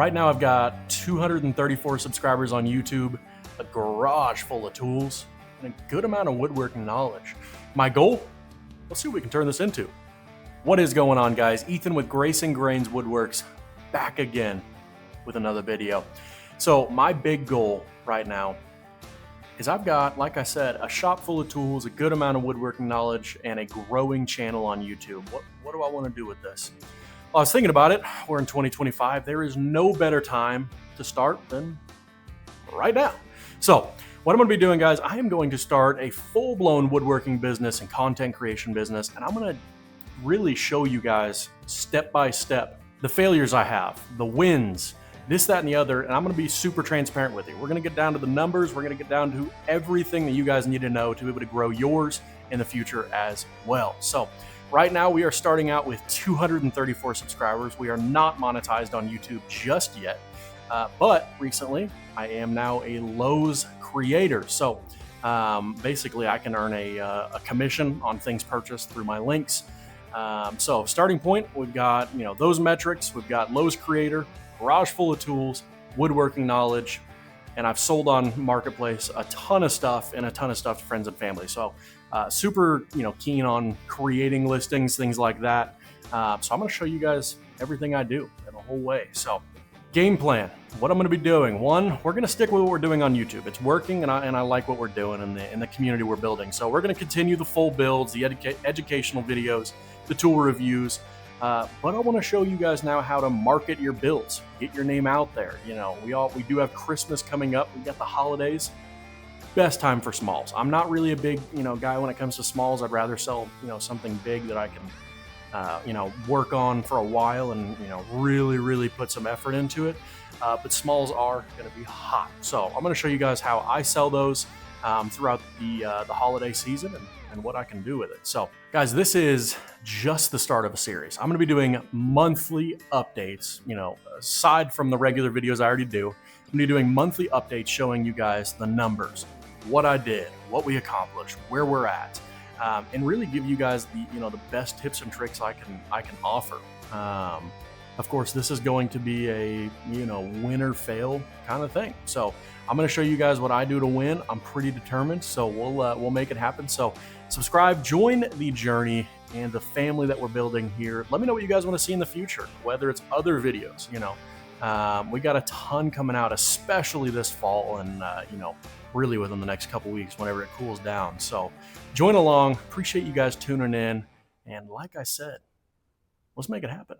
Right now I've got 234 subscribers on YouTube, a garage full of tools, and a good amount of woodworking knowledge. My goal? Let's see what we can turn this into. What is going on, guys? Ethan with Grace and Grains Woodworks back again with another video. So my big goal right now is I've got, like I said, a shop full of tools, a good amount of woodworking knowledge, and a growing channel on YouTube. What do I want to do with this? Well, I was thinking about it. We're in 2025. There is no better time to start than right now. So what I'm going to be doing, guys, I am going to start a full-blown woodworking business and content creation business, and I'm going to really show you guys step by step the failures I have, the wins, this, that, and the other, and I'm going to be super transparent with you. We're going to get down to the numbers. We're going to get down to everything that you guys need to know to be able to grow yours in the future as well. So right now we are starting out with 234 subscribers. We are not monetized on YouTube just yet, but recently I am now a Lowe's creator. So basically I can earn a commission on things purchased through my links. So starting point, we've got, those metrics. We've got Lowe's creator, garage full of tools, woodworking knowledge, and I've sold on Marketplace a ton of stuff and a ton of stuff to friends and family. So super, keen on creating listings, things like that. So I'm going to show you guys everything I do in the whole way. So game plan, what I'm going to be doing. One, we're going to stick with what we're doing on YouTube. It's working, and I like what we're doing in the community we're building. So we're going to continue the full builds, the educational videos, the tool reviews. But I want to show you guys now how to market your builds, get your name out there. We do have Christmas coming up. We got the holidays. Best time for smalls. I'm not really a big, guy when it comes to smalls. I'd rather sell, something big that I can, work on for a while and, really, really put some effort into it. But smalls are going to be hot. So I'm going to show you guys how I sell those throughout the holiday season and what I can do with it. So guys, this is just the start of a series. I'm going to be doing monthly updates, aside from the regular videos I already do. I'm going to be doing monthly updates showing you guys the numbers, what I did, what we accomplished, where we're at, and really give you guys the best tips and tricks I can offer. Of course, this is going to be a win or fail kind of thing. So I'm going to show you guys what I do to win. I'm pretty determined, so we'll make it happen. So subscribe, join the journey and the family that we're building here. Let me know what you guys want to see in the future, whether it's other videos. We got a ton coming out, especially this fall, and really within the next couple weeks, whenever it cools down. So join along. Appreciate you guys tuning in, and like I said, let's make it happen.